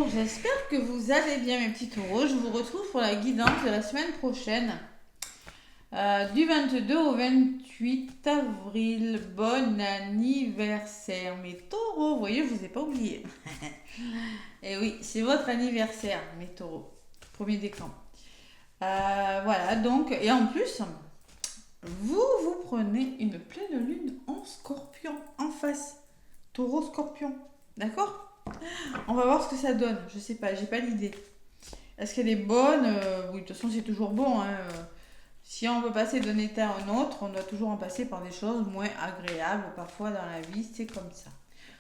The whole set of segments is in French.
Bonjour, j'espère que vous allez bien mes petits taureaux. Je vous retrouve pour la guidance de la semaine prochaine, du 22 au 28 avril. Bon anniversaire mes taureaux, vous voyez, je vous ai pas oublié. Et oui, c'est votre anniversaire mes taureaux, premier décan. Voilà, donc, et en plus, vous prenez une pleine lune en scorpion en face. Taureau scorpion, d'accord? On va voir ce que ça donne. Je sais pas, j'ai pas l'idée. Est-ce qu'elle est bonne? Oui, de toute façon, c'est toujours bon. Hein. Si on veut passer d'un état à un autre, on doit toujours en passer par des choses moins agréables. Parfois, dans la vie, c'est comme ça.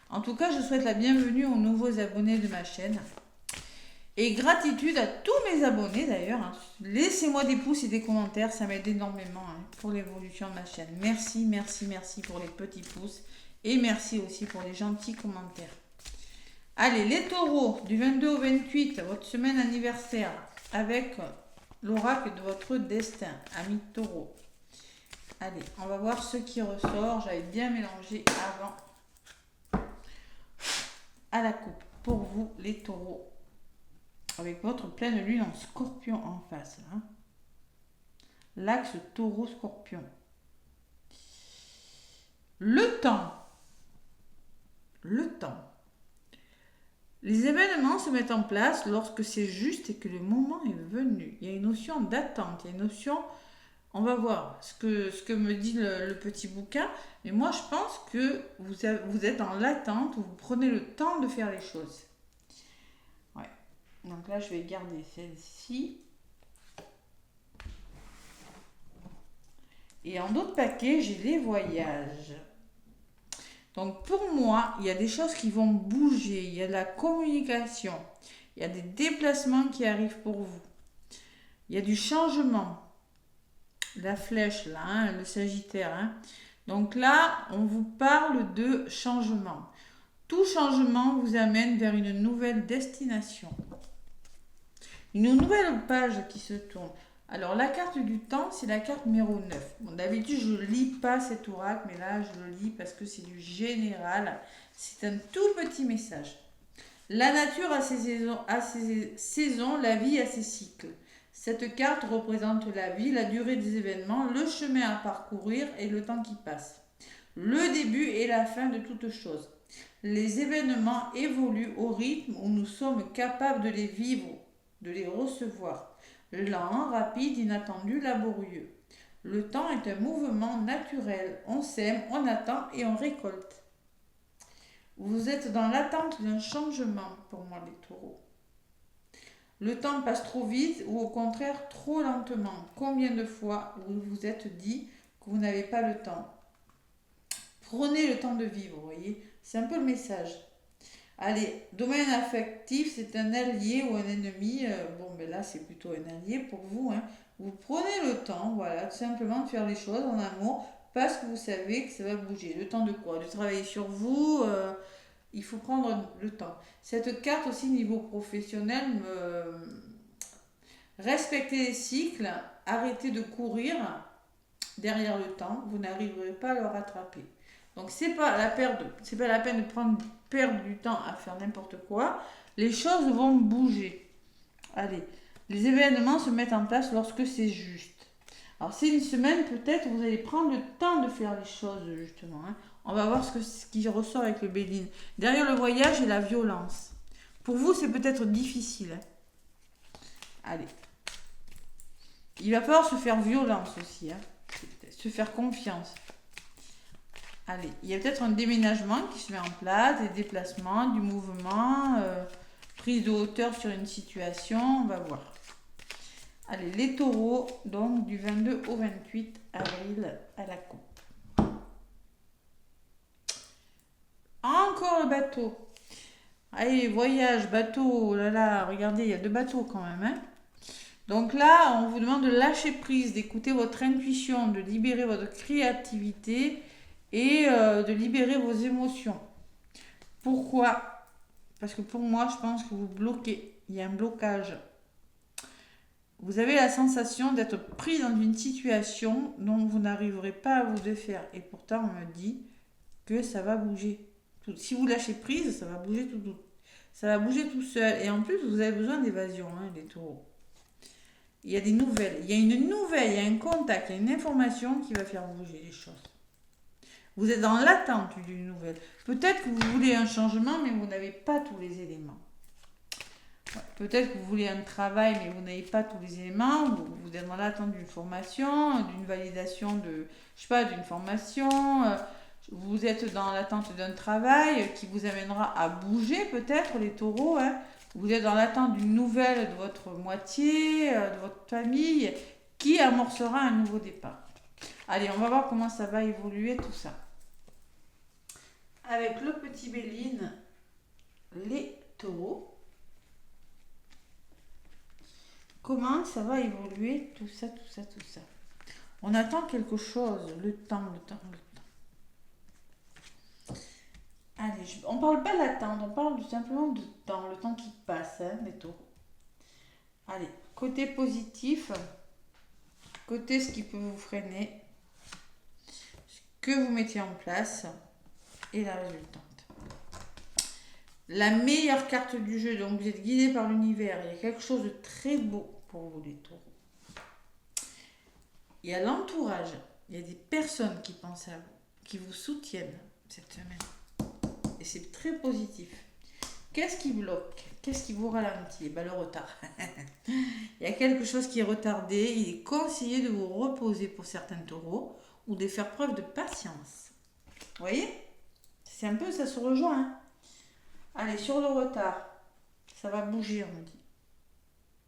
En tout cas, je souhaite la bienvenue aux nouveaux abonnés de ma chaîne. Et gratitude à tous mes abonnés d'ailleurs. Hein. Laissez-moi des pouces et des commentaires, ça m'aide énormément pour l'évolution de ma chaîne. Merci, merci, merci pour les petits pouces. Et merci aussi pour les gentils commentaires. Allez, les taureaux, du 22 au 28, votre semaine anniversaire, avec l'oracle de votre destin, amis taureaux. Allez, on va voir ce qui ressort. J'avais bien mélangé avant à la coupe. Pour vous, les taureaux, avec votre pleine lune en scorpion en face. Hein. L'axe taureau-scorpion. Le temps. Le temps. Les événements se mettent en place lorsque c'est juste et que le moment est venu. Il y a une notion d'attente, il y a une notion, on va voir ce que me dit le petit bouquin, mais moi je pense que vous êtes dans l'attente, vous prenez le temps de faire les choses. Ouais. Donc là je vais garder celle-ci. Et en d'autres paquets, j'ai les voyages. Donc pour moi, il y a des choses qui vont bouger, il y a de la communication, il y a des déplacements qui arrivent pour vous. Il y a du changement. La flèche là, hein, le Sagittaire. Hein. Donc là, on vous parle de changement. Tout changement vous amène vers une nouvelle destination. Une nouvelle page qui se tourne. Alors la carte du temps, c'est la carte numéro 9. Bon, d'habitude, je ne lis pas cet oracle, mais là, je le lis parce que c'est du général. C'est un tout petit message. La nature a ses saisons, la vie a ses cycles. Cette carte représente la vie, la durée des événements, le chemin à parcourir et le temps qui passe. Le début et la fin de toute chose. Les événements évoluent au rythme où nous sommes capables de les vivre, de les recevoir. Lent, rapide, inattendu, laborieux. Le temps est un mouvement naturel. On sème, on attend et on récolte. Vous êtes dans l'attente d'un changement pour moi les taureaux. Le temps passe trop vite ou au contraire trop lentement. Combien de fois vous vous êtes dit que vous n'avez pas le temps? Prenez le temps de vivre, vous voyez. C'est un peu le message. Allez, domaine affectif, c'est un allié ou un ennemi. Bon, mais là, c'est plutôt un allié pour vous. Hein. Vous prenez le temps, voilà, tout simplement de faire les choses en amour parce que vous savez que ça va bouger. Le temps de quoi? De travailler sur vous. Il faut prendre le temps. Cette carte aussi, niveau professionnel, respectez les cycles, arrêtez de courir derrière le temps. Vous n'arriverez pas à le rattraper. Donc c'est pas la peine de perdre du temps à faire n'importe quoi. Les choses vont bouger. Allez, les événements se mettent en place lorsque c'est juste. Alors c'est une semaine, peut-être vous allez prendre le temps de faire les choses justement. Hein. On va voir ce qui ressort avec le Béline. Derrière le voyage et la violence. Pour vous, c'est peut-être difficile. Hein. Allez. Il va falloir se faire violence aussi. Hein. Se faire confiance. Allez, il y a peut-être un déménagement qui se met en place, des déplacements, du mouvement, prise de hauteur sur une situation, on va voir. Allez, les taureaux, donc du 22 au 28 avril à la coupe. Encore le bateau. Allez, voyage, bateau, oh là là, regardez, il y a 2 bateaux quand même. Hein. Donc là, on vous demande de lâcher prise, d'écouter votre intuition, de libérer votre créativité et de libérer vos émotions. Pourquoi? Parce que pour moi, je pense que vous bloquez. Il y a un blocage. Vous avez la sensation d'être pris dans une situation dont vous n'arriverez pas à vous défaire. Et pourtant, on me dit que ça va bouger. Si vous lâchez prise, ça va bouger Ça va bouger tout seul. Et en plus, vous avez besoin d'évasion, hein, les taureaux. Il y a des nouvelles. Il y a une nouvelle, il y a un contact, il y a une information qui va faire bouger les choses. Vous êtes dans l'attente d'une nouvelle. Peut-être que vous voulez un changement, mais vous n'avez pas tous les éléments. Ouais. Peut-être que vous voulez un travail, mais vous n'avez pas tous les éléments. Vous êtes dans l'attente d'une formation, d'une validation de, je sais pas, d'une formation. Vous êtes dans l'attente d'un travail qui vous amènera à bouger, peut-être, les taureaux. Hein. Vous êtes dans l'attente d'une nouvelle de votre moitié, de votre famille, qui amorcera un nouveau départ. Allez, on va voir comment ça va évoluer tout ça. Avec le petit Béline, les taureaux. Comment ça va évoluer tout ça, tout ça, tout ça. On attend quelque chose, le temps. Allez, on parle pas d'attente, on parle tout simplement de temps, le temps qui passe, hein, les taureaux. Allez, côté positif, côté ce qui peut vous freiner, ce que vous mettez en place et la résultante. La meilleure carte du jeu, donc vous êtes guidé par l'univers, il y a quelque chose de très beau pour vous les taureaux. Il y a l'entourage, il y a des personnes qui pensent à vous, qui vous soutiennent cette semaine. Et c'est très positif. Qu'est-ce qui bloque? Qu'est-ce qui vous ralentit? Le retard. Il y a quelque chose qui est retardé. Il est conseillé de vous reposer pour certains taureaux ou de faire preuve de patience. Vous voyez? C'est un peu, ça se rejoint. Hein. Allez, sur le retard, ça va bouger, on me dit.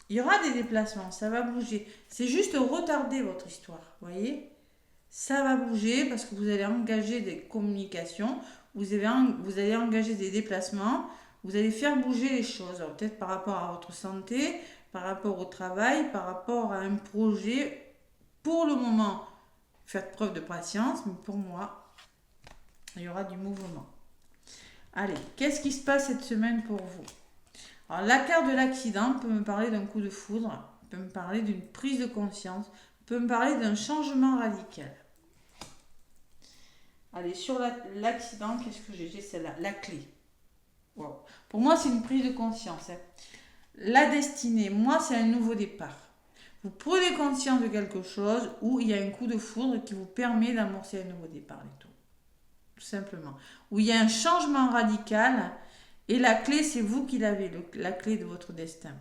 Il y aura des déplacements, ça va bouger. C'est juste retarder votre histoire, vous voyez? Ça va bouger parce que vous allez engager des communications, vous allez engager des déplacements, vous allez faire bouger les choses. Alors, peut-être par rapport à votre santé, par rapport au travail, par rapport à un projet. Pour le moment, faites preuve de patience, mais pour moi, il y aura du mouvement. Allez, qu'est-ce qui se passe cette semaine pour vous? Alors, la carte de l'accident peut me parler d'un coup de foudre, peut me parler d'une prise de conscience, peut me parler d'un changement radical. Allez, sur l'accident, qu'est-ce que j'ai? J'ai celle-là, la clé. Wow. Pour moi, c'est une prise de conscience. Hein. La destinée, moi, c'est un nouveau départ. Vous prenez conscience de quelque chose où il y a un coup de foudre qui vous permet d'amorcer un nouveau départ, les taureaux. Tout simplement. Où il y a un changement radical. Et la clé, c'est vous qui l'avez, la clé de votre destin.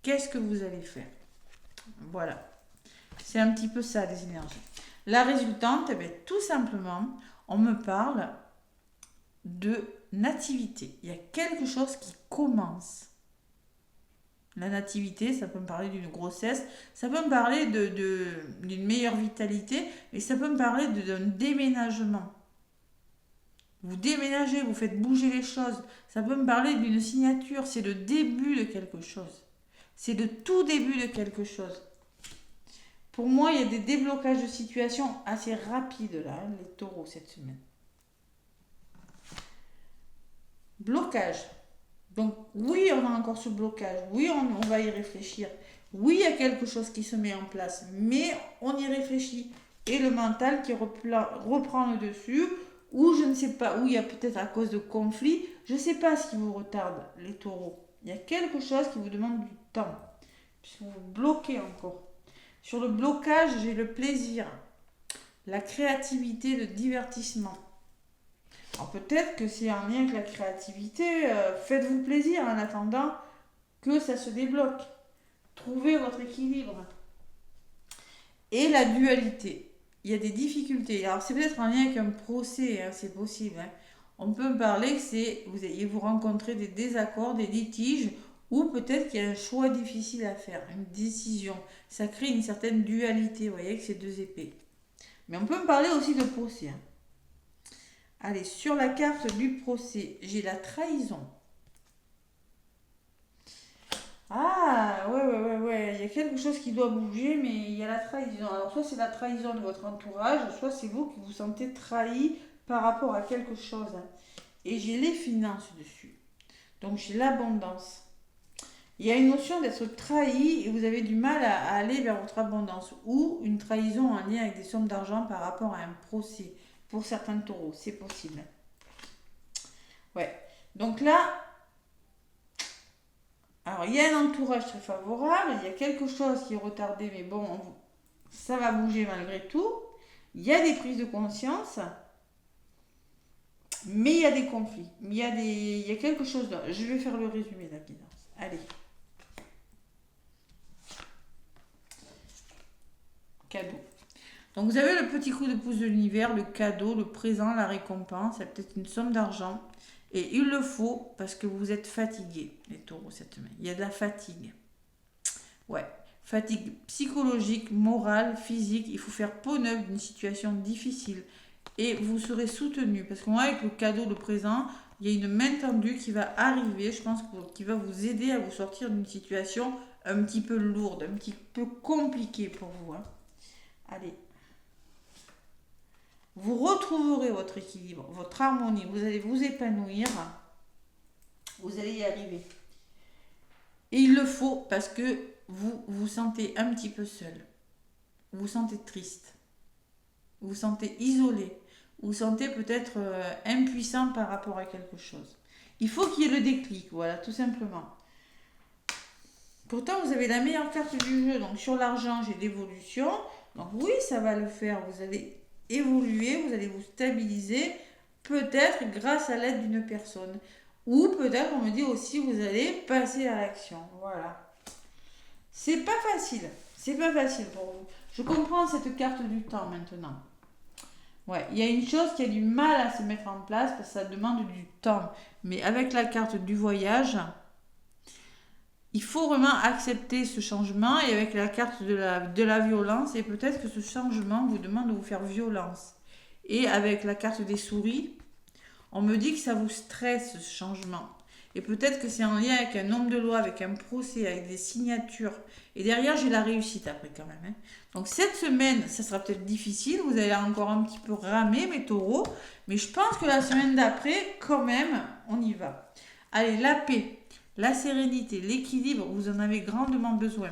Qu'est-ce que vous allez faire? Voilà. C'est un petit peu ça, les énergies. La résultante, eh bien, tout simplement, on me parle de nativité. Il y a quelque chose qui commence. La nativité, ça peut me parler d'une grossesse, ça peut me parler d'une meilleure vitalité, et ça peut me parler d'un déménagement. Vous déménagez, vous faites bouger les choses. Ça peut me parler d'une signature. C'est le début de quelque chose. C'est le tout début de quelque chose. Pour moi, il y a des déblocages de situation assez rapides là, les taureaux cette semaine. Blocage. Donc oui, on a encore ce blocage. Oui, on va y réfléchir. Oui, il y a quelque chose qui se met en place. Mais on y réfléchit. Et le mental qui reprend le dessus. Ou je ne sais pas, ou il y a peut-être à cause de conflits, je ne sais pas ce qui vous retarde, les taureaux. Il y a quelque chose qui vous demande du temps, puisque vous bloquez encore. Sur le blocage, j'ai le plaisir, la créativité, le divertissement. Alors peut-être que c'est en lien avec la créativité, faites-vous plaisir en attendant que ça se débloque. Trouvez votre équilibre. Et la dualité. Il y a des difficultés. Alors, c'est peut-être en lien avec un procès, hein, c'est possible. Hein. On peut me parler que vous rencontrez des désaccords, des litiges, ou peut-être qu'il y a un choix difficile à faire, une décision. Ça crée une certaine dualité, vous voyez, avec ces deux épées. Mais on peut me parler aussi de procès. Hein. Allez, sur la carte du procès, j'ai la trahison. Ah, ouais. Il y a quelque chose qui doit bouger, mais il y a la trahison. Alors, soit c'est la trahison de votre entourage, soit c'est vous qui vous sentez trahi par rapport à quelque chose. Et j'ai les finances dessus. Donc, j'ai l'abondance. Il y a une notion d'être trahi et vous avez du mal à aller vers votre abondance. Ou une trahison en lien avec des sommes d'argent par rapport à un procès. Pour certains taureaux, c'est possible. Ouais. Donc là, il y a un entourage très favorable, il y a quelque chose qui est retardé, mais bon, ça va bouger malgré tout. Il y a des prises de conscience, mais il y a des conflits. Il y a quelque chose d'autre. Je vais faire le résumé de la guidance. Allez. Cadeau. Donc vous avez le petit coup de pouce de l'univers, le cadeau, le présent, la récompense, c'est peut-être une somme d'argent. Et il le faut parce que vous êtes fatigués, les taureaux, cette semaine. Il y a de la fatigue. Ouais. Fatigue psychologique, morale, physique. Il faut faire peau neuve d'une situation difficile. Et vous serez soutenu. Parce que moi, avec le cadeau, le présent, il y a une main tendue qui va arriver, je pense, qui va vous aider à vous sortir d'une situation un petit peu lourde, un petit peu compliquée pour vous. Hein. Allez. Vous retrouverez votre équilibre, votre harmonie. Vous allez vous épanouir. Vous allez y arriver. Et il le faut parce que vous vous sentez un petit peu seul. Vous vous sentez triste. Vous vous sentez isolé. Vous vous sentez peut-être impuissant par rapport à quelque chose. Il faut qu'il y ait le déclic, voilà, tout simplement. Pourtant, vous avez la meilleure carte du jeu. Donc, sur l'argent, j'ai l'évolution. Donc, oui, ça va le faire. Vous allez évoluer, vous allez vous stabiliser, peut-être grâce à l'aide d'une personne. Ou peut-être, on me dit aussi, vous allez passer à l'action. Voilà. C'est pas facile. C'est pas facile pour vous. Je comprends cette carte du temps maintenant. Ouais, il y a une chose qui a du mal à se mettre en place parce que ça demande du temps. Mais avec la carte du voyage, il faut vraiment accepter ce changement. Et avec la carte de la violence, et peut-être que ce changement vous demande de vous faire violence. Et avec la carte des souris, on me dit que ça vous stresse ce changement. Et peut-être que c'est en lien avec un homme de loi, avec un procès, avec des signatures. Et derrière, j'ai la réussite après quand même. Hein. Donc cette semaine, ça sera peut-être difficile. Vous allez encore un petit peu ramer, mes taureaux. Mais je pense que la semaine d'après, quand même, on y va. Allez, la paix, la sérénité, l'équilibre, vous en avez grandement besoin.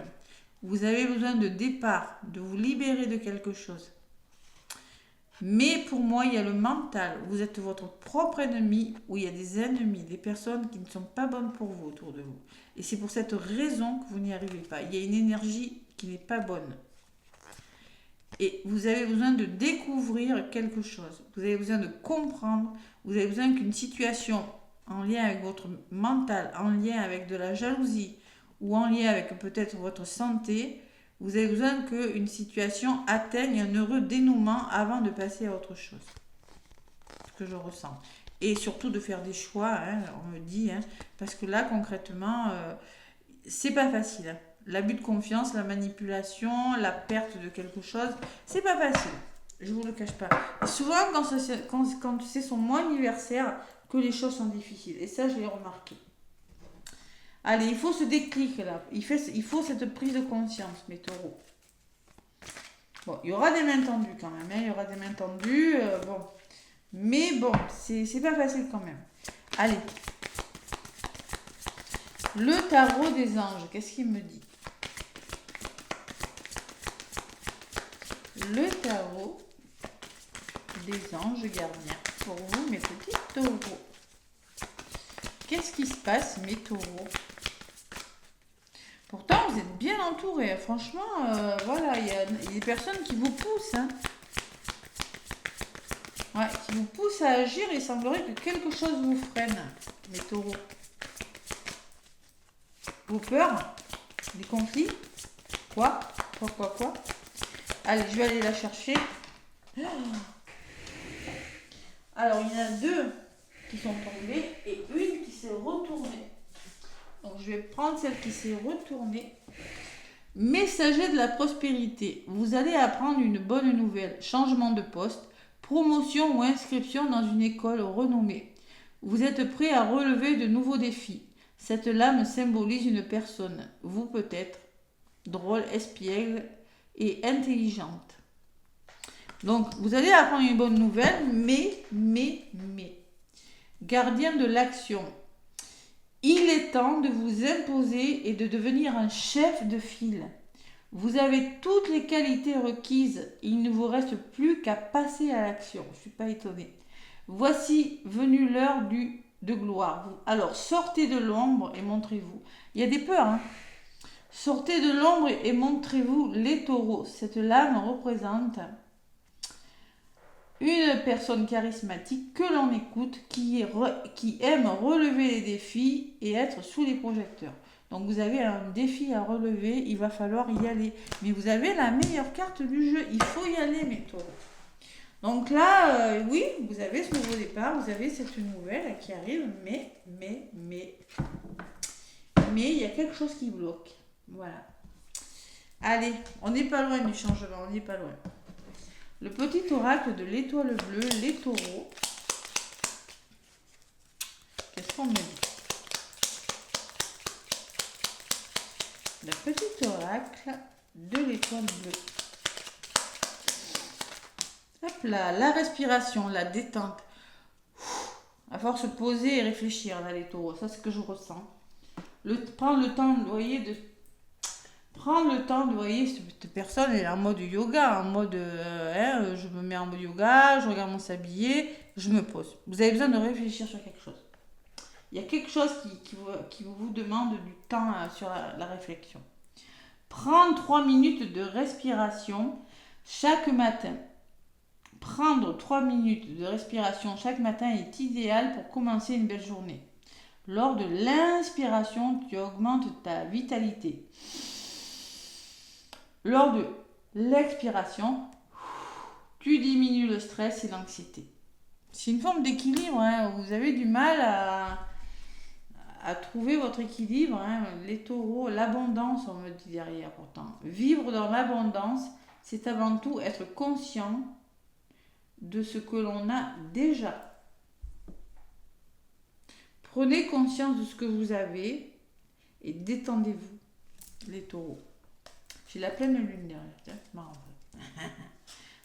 Vous avez besoin de départ, de vous libérer de quelque chose. Mais pour moi, il y a le mental. Vous êtes votre propre ennemi ou il y a des ennemis, des personnes qui ne sont pas bonnes pour vous autour de vous. Et c'est pour cette raison que vous n'y arrivez pas. Il y a une énergie qui n'est pas bonne. Et vous avez besoin de découvrir quelque chose. Vous avez besoin de comprendre. Vous avez besoin qu'une situation en lien avec votre mental, en lien avec de la jalousie ou en lien avec peut-être votre santé, vous avez besoin qu'une situation atteigne un heureux dénouement avant de passer à autre chose. Ce que je ressens. Et surtout de faire des choix, hein, on me dit, hein, parce que là, concrètement, c'est pas facile. Hein. L'abus de confiance, la manipulation, la perte de quelque chose, c'est pas facile. Je vous le cache pas. Et souvent, quand c'est son mois anniversaire, que les choses sont difficiles. Et ça, je l'ai remarqué. Allez, il faut ce déclic là. Il faut cette prise de conscience, mes taureaux. Bon, il y aura des mains tendues quand même. Hein, il y aura des mains tendues. Bon. Mais bon, c'est pas facile quand même. Allez. Le tarot des anges, qu'est-ce qu'il me dit? Le tarot des anges gardiens. Pour vous, mes petits taureaux. Qu'est-ce qui se passe, mes taureaux? Pourtant, vous êtes bien entourés. Franchement, voilà, il y a des personnes qui vous poussent. Hein. Ouais, qui vous poussent à agir. Il semblerait que quelque chose vous freine, mes taureaux. Vos peurs? Des conflits? Quoi? Allez, je vais aller la chercher. Alors, il y en a deux qui sont tombées et une qui s'est retournée. Donc, je vais prendre celle qui s'est retournée. Messager de la prospérité. Vous allez apprendre une bonne nouvelle. Changement de poste, promotion ou inscription dans une école renommée. Vous êtes prêt à relever de nouveaux défis. Cette lame symbolise une personne, vous peut-être, drôle, espiègle et intelligente. Donc, vous allez apprendre une bonne nouvelle, mais, gardien de l'action. Il est temps de vous imposer et de devenir un chef de file. Vous avez toutes les qualités requises. Il ne vous reste plus qu'à passer à l'action. Je ne suis pas étonnée. Voici venue l'heure du de gloire. Alors, sortez de l'ombre et montrez-vous. Il y a des peurs, hein. Sortez de l'ombre et montrez-vous les taureaux. Cette lame représente une personne charismatique que l'on écoute, qui aime relever les défis et être sous les projecteurs. Donc vous avez un défi à relever, il va falloir y aller. Mais vous avez la meilleure carte du jeu, il faut y aller mes taureaux. Donc là, oui, vous avez ce nouveau départ, vous avez cette nouvelle qui arrive, mais il y a quelque chose qui bloque. Voilà. Allez, on n'est pas loin du changement, on n'est pas loin. Le petit oracle de l'étoile bleue, les taureaux. Qu'est-ce qu'on me dit? Le petit oracle de l'étoile bleue. Hop là, la respiration, la détente. À force de se poser et réfléchir, là, les taureaux. Ça, c'est ce que je ressens. Prendre le temps, vous voyez, cette personne elle est en mode yoga, en mode, je me mets en mode yoga, je regarde mon sablier, je me pose. Vous avez besoin de réfléchir sur quelque chose. Il y a quelque chose qui vous demande du temps sur la réflexion. Prendre 3 minutes de respiration chaque matin. Prendre 3 minutes de respiration chaque matin est idéal pour commencer une belle journée. Lors de l'inspiration, tu augmentes ta vitalité. Lors de l'expiration, tu diminues le stress et l'anxiété. C'est une forme d'équilibre, hein. Vous avez du mal à trouver votre équilibre, hein. Les taureaux, l'abondance, on me dit derrière pourtant. Vivre dans l'abondance, c'est avant tout être conscient de ce que l'on a déjà. Prenez conscience de ce que vous avez et détendez-vous, les taureaux. J'ai la pleine lune derrière, c'est marrant.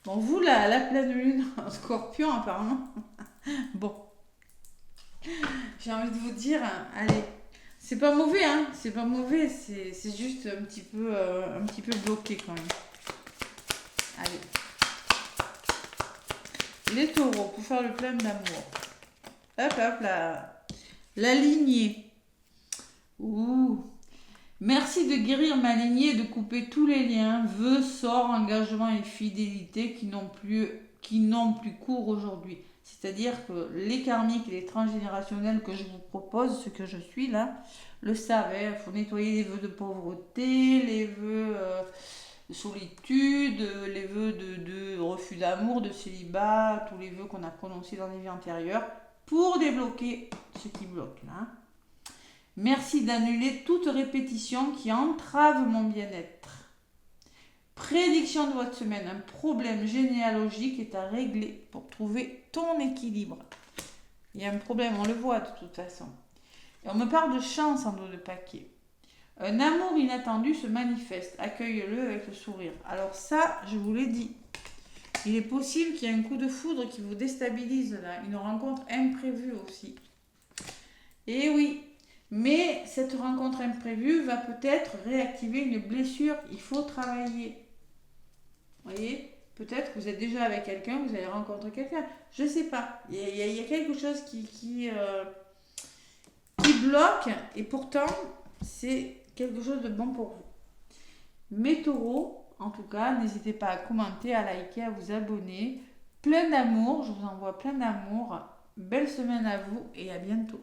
Bon, vous, la pleine lune en scorpion, apparemment. Bon. J'ai envie de vous dire, allez, c'est pas mauvais, hein. C'est pas mauvais, c'est juste un petit peu bloqué quand même. Allez. Les taureaux, pour faire le plein d'amour. Hop, hop, là. La lignée. Ouh. Merci de guérir ma lignée et de couper tous les liens, vœux, sorts, engagements et fidélités qui n'ont plus cours aujourd'hui. C'est-à-dire que les karmiques et les transgénérationnels que je vous propose, ce que je suis là, le savent. Il faut nettoyer les vœux de pauvreté, les vœux de solitude, les vœux de refus d'amour, de célibat, tous les vœux qu'on a prononcés dans les vies antérieures pour débloquer ce qui bloque là. Merci d'annuler toute répétition qui entrave mon bien-être. Prédiction de votre semaine. Un problème généalogique est à régler pour trouver ton équilibre. Il y a un problème, on le voit de toute façon. Et on me parle de chance en dos de paquet. Un amour inattendu se manifeste. Accueille-le avec le sourire. Alors ça, je vous l'ai dit. Il est possible qu'il y ait un coup de foudre qui vous déstabilise là. Une rencontre imprévue aussi. Et oui. Mais cette rencontre imprévue va peut-être réactiver une blessure. Il faut travailler. Vous voyez, peut-être que vous êtes déjà avec quelqu'un, vous allez rencontrer quelqu'un. Je ne sais pas. Il y a quelque chose qui bloque et pourtant, c'est quelque chose de bon pour vous. Mes taureaux, en tout cas, n'hésitez pas à commenter, à liker, à vous abonner. Plein d'amour, je vous envoie plein d'amour. Belle semaine à vous et à bientôt.